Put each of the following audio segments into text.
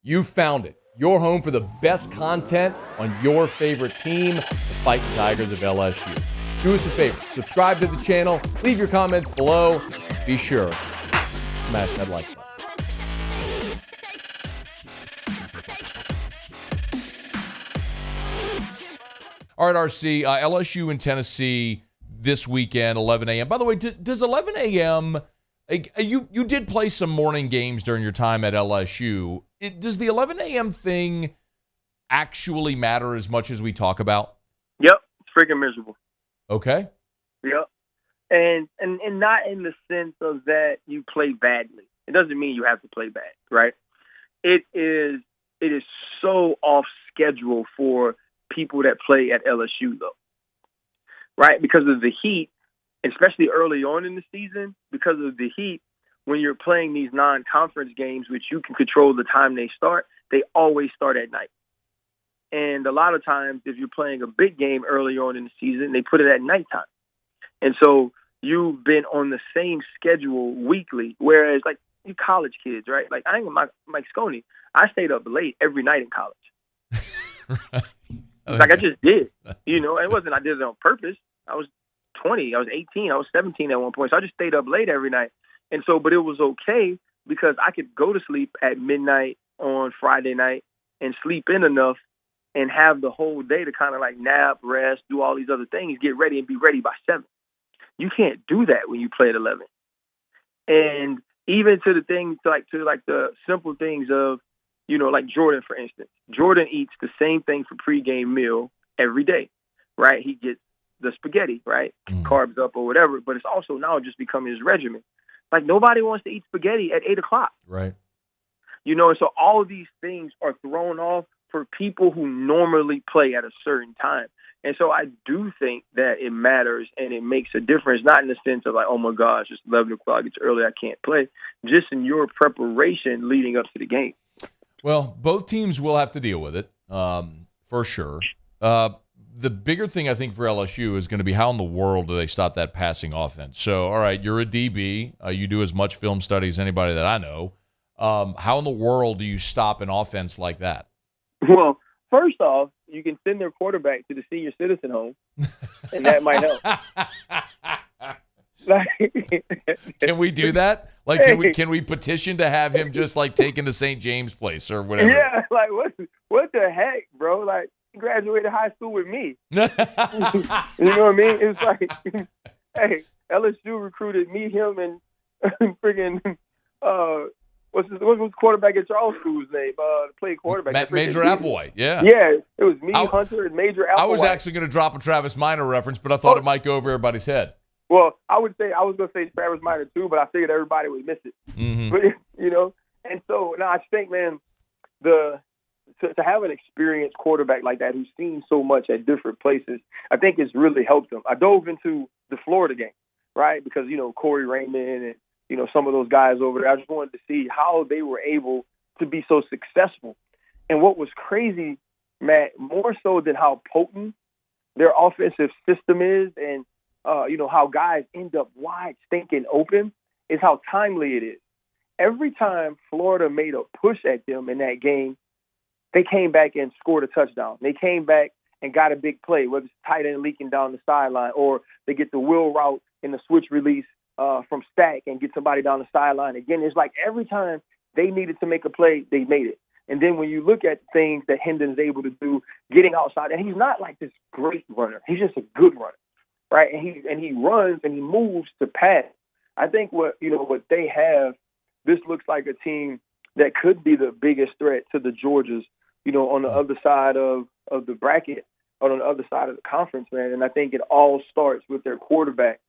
You found it. Your home for the best content on your favorite team, the Fighting Tigers of LSU. Do us a favor. Subscribe to the channel. Leave your comments below. Be sure to smash that like button. All right, RC, LSU and Tennessee this weekend, 11 a.m. By the way, does 11 a.m. You did play some morning games during your time at LSU. Does the 11 a.m. thing actually matter as much as we talk about? Yep, it's freaking miserable. Okay. Yep, and not in the sense of that you play badly. It doesn't mean you have to play bad, right? It is so off schedule for people that play at LSU, though, right? Because of the heat, especially early on in the season, because of the heat, when you're playing these non-conference games, which you can control the time they always start at night. And a lot of times, if you're playing a big game early on in the season, they put it at nighttime. And so you've been on the same schedule weekly, whereas, like, you college kids, right? Like, I ain't Mike Sconey. I stayed up late every night in college. Right. Like, I just did. It wasn't I did it on purpose. I was 20. I was 18. I was 17 at one point. So I just stayed up late every night. And so, but it was okay because I could go to sleep at midnight on Friday night and sleep in enough and have the whole day to kind of like nap, rest, do all these other things, get ready and be ready by 7. You can't do that when you play at 11. And even to the things to the simple things of, like Jordan, for instance. Jordan eats the same thing for pregame meal every day, right? He gets the spaghetti, right? Carbs up or whatever, but it's also now just becoming his regimen. Like, nobody wants to eat spaghetti at 8 o'clock. Right. And so all of these things are thrown off for people who normally play at a certain time. And so I do think that it matters and it makes a difference, not in the sense of like, oh my gosh, it's 11 o'clock, it's early, I can't play, just in your preparation leading up to the game. Well, both teams will have to deal with it, for sure. The bigger thing, I think, for LSU is going to be how in the world do they stop that passing offense? So, all right, you're a DB. You do as much film study as anybody that I know. How in the world do you stop an offense like that? Well, first off, you can send their quarterback to the senior citizen home, and that might help. Can we do that? Like, can we petition to have him just like taken to St. James Place or whatever? Yeah, like what the heck, bro? Like, he graduated high school with me. You know what I mean? It's like, hey, LSU recruited me, him, and friggin' what's quarterback at Charles School's name? Play quarterback. Major Applewhite. Yeah. Yeah, it was me, Hunter, and Major Applewhite. I was actually going to drop a Travis Minor reference, but I thought it might go over everybody's head. Well, I was going to say Travis Minor too, but I figured everybody would miss it. Mm-hmm. But and so now I think, man, to have an experienced quarterback like that who's seen so much at different places, I think it's really helped him. I dove into the Florida game, right? Because, Corey Raymond and, some of those guys over there, I just wanted to see how they were able to be so successful. And what was crazy, Matt, more so than how potent their offensive system is and, how guys end up wide, stinking open, is how timely it is. Every time Florida made a push at them in that game, they came back and scored a touchdown. They came back and got a big play, whether it's tight end leaking down the sideline or they get the wheel route in the switch release from Stack and get somebody down the sideline. Again, it's like every time they needed to make a play, they made it. And then when you look at things that Hendon's able to do, getting outside, and he's not like this great runner. He's just a good runner, right? And he runs and he moves to pass. I think what they have, this looks like a team that could be the biggest threat to the Georgias, on the other side of the bracket, or on the other side of the conference, man. And I think it all starts with their quarterback,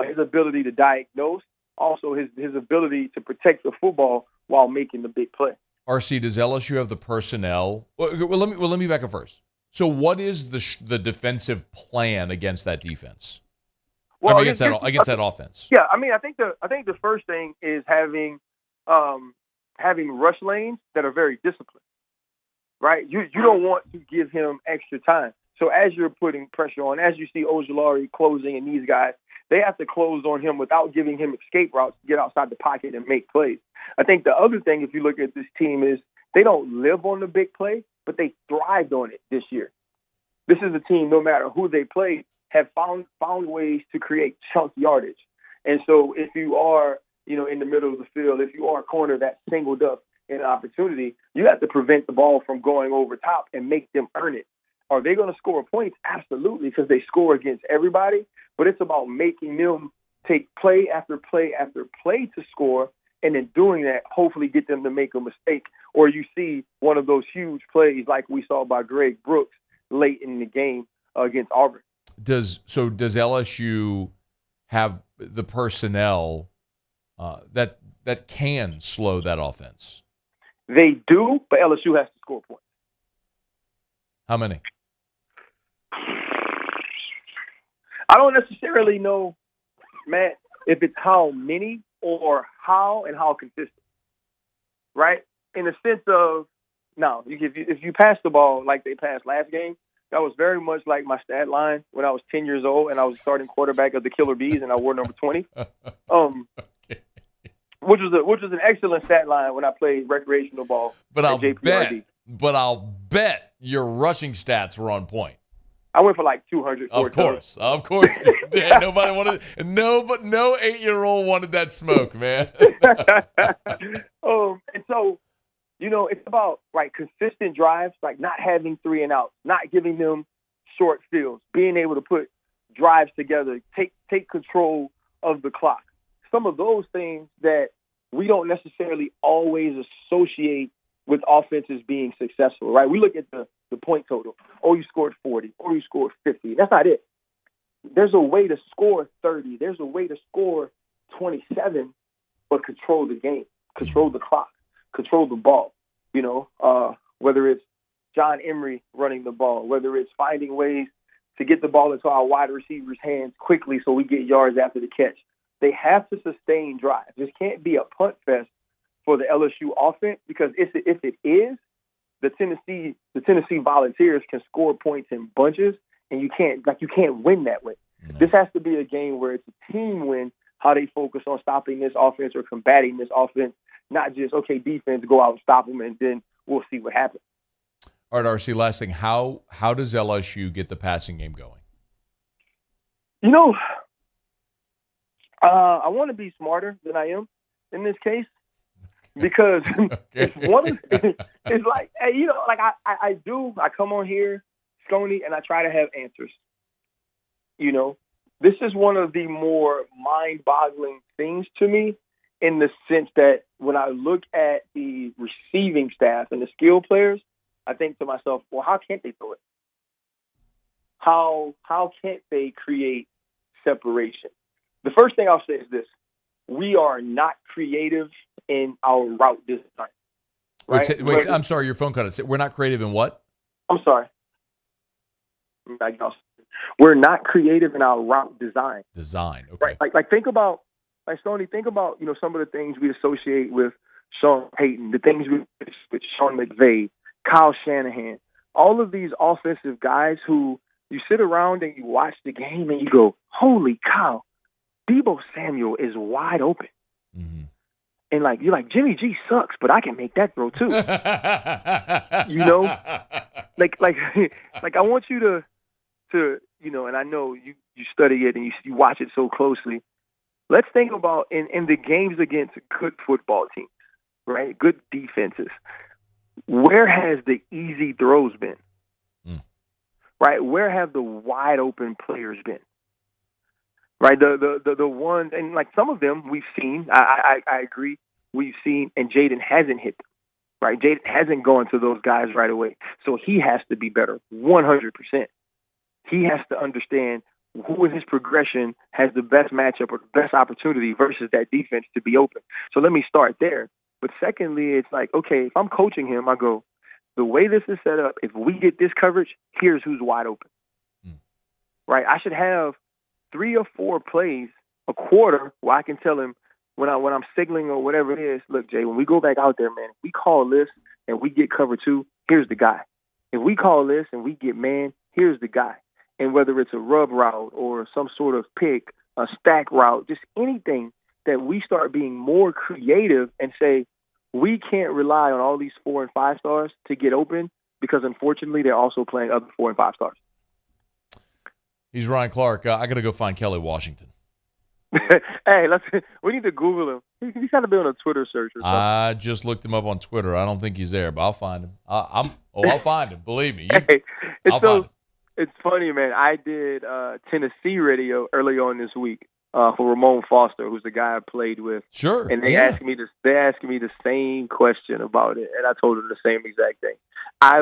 his ability to diagnose, also his ability to protect the football while making the big play. RC, does LSU have the personnel? Well, let me back up first. So, what is the defensive plan against that defense? Well, against that offense. Yeah, I think the first thing is having rush lanes that are very disciplined, right? You don't want to give him extra time. So as you're putting pressure on, as you see Ojulari closing and these guys, they have to close on him without giving him escape routes to get outside the pocket and make plays. I think the other thing, if you look at this team, is they don't live on the big play, but they thrived on it this year. This is a team, no matter who they play, have found ways to create chunk yardage. And so if you are, in the middle of the field, if you are a corner that singled up in an opportunity, you have to prevent the ball from going over top and make them earn it. Are they going to score points? Absolutely, because they score against everybody. But it's about making them take play after play after play to score, and in doing that, hopefully get them to make a mistake. Or you see one of those huge plays like we saw by Greg Brooks late in the game against Auburn. Does LSU have the personnel that can slow that offense? They do, but LSU has to score points. How many? I don't necessarily know, Matt, if it's how many or how and how consistent, right? In the sense of, now, if you pass the ball like they passed last game, that was very much like my stat line when I was 10 years old and I was starting quarterback of the Killer Bees and I wore number 20. Which was an excellent stat line when I played recreational ball at JPRD. But I'll bet your rushing stats were on point. I went for like 200. Of course. Yeah, nobody wanted. No 8-year-old wanted that smoke, man. And so, it's about consistent drives, like not having 3 and outs, not giving them short fields, being able to put drives together, take control of the clock. Some of those things that we don't necessarily always associate with offenses being successful, right? We look at the point total. Oh, you scored 40. Or you scored 50. That's not it. There's a way to score 30. There's a way to score 27, but control the game, control the clock, control the ball. Whether it's John Emery running the ball, whether it's finding ways to get the ball into our wide receivers' hands quickly so we get yards after the catch. They have to sustain drives. This can't be a punt fest for the LSU offense, because if it is, the Tennessee Volunteers can score points in bunches, and you can't win that way. No. This has to be a game where it's a team win, how they focus on stopping this offense or combating this offense, not just, okay, defense, go out and stop them, and then we'll see what happens. All right, RC, last thing. How does LSU get the passing game going? I want to be smarter than I am in this case, because it's like, hey, I come on here, Stoney, and I try to have answers. This is one of the more mind-boggling things to me, in the sense that when I look at the receiving staff and the skill players, I think to myself, well, how can't they throw it? How can't they create separation? The first thing I'll say is this: we are not creative in our route design. Right? Wait, I'm sorry, your phone cut out. We're not creative in what? I'm sorry. We're not creative in our route design. Design, okay. Right? Like think about, Stoney, some of the things we associate with Sean Payton, the things with Sean McVay, Kyle Shanahan, all of these offensive guys who you sit around and you watch the game and you go, holy cow, Deebo Samuel is wide open. Mm-hmm. And you're like, Jimmy G sucks, but I can make that throw too. I want you to and I know you study it and you watch it so closely. Let's think about in the games against good football teams, right? Good defenses. Where has the easy throws been? Right? Where have the wide open players been? Right? The ones, and some of them we've seen, I agree, we've seen, and Jaden hasn't hit them. Right? Jaden hasn't gone to those guys right away. So he has to be better, 100%. He has to understand who in his progression has the best matchup or the best opportunity versus that defense to be open. So let me start there. But secondly, it's okay, if I'm coaching him, I go, the way this is set up, if we get this coverage, here's who's wide open. Right? I should have 3 or 4 plays a quarter where I can tell him when I'm signaling or whatever it is, look, Jay, when we go back out there, man, if we call this and we get cover 2, here's the guy. If we call this and we get man, here's the guy. And whether it's a rub route or some sort of pick, a stack route, just anything that we start being more creative and say, we can't rely on all these 4 and 5 stars to get open because, unfortunately, they're also playing other 4 and 5 stars. He's Ryan Clark. I got to go find Kelly Washington. Hey, we need to Google him. He's got to be on a Twitter search or something. I just looked him up on Twitter. I don't think he's there, but I'll find him. I'll find him. Believe me. I'll find him. It's funny, man. I did Tennessee radio early on this week for Ramon Foster, who's the guy I played with. Sure. And they asked me the same question about it, and I told them the same exact thing. I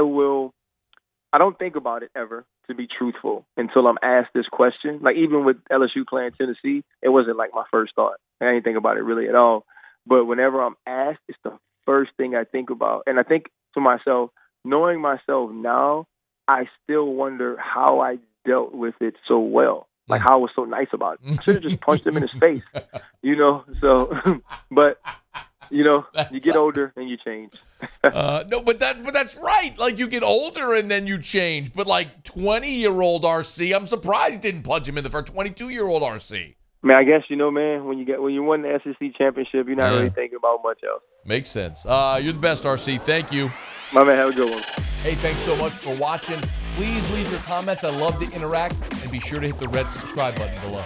don't think about it ever, to be truthful, until I'm asked this question. Like, even with LSU playing Tennessee, it wasn't like my first thought. I didn't think about it really at all. But whenever I'm asked, it's the first thing I think about. And I think to myself, knowing myself now, I still wonder how I dealt with it so well. Like, how I was so nice about it. I should have just punched him in his face, So, but, you get older and you change. No, but that's right. Like, you get older and then you change. But like 20-year-old RC, I'm surprised you didn't punch him in the first. 22-year-old RC. Man, I guess man, when you won the SEC championship, you're not really thinking about much else. Makes sense. You're the best, RC. Thank you. My man, have a good one. Hey, thanks so much for watching. Please leave your comments. I love to interact, and be sure to hit the red subscribe button below.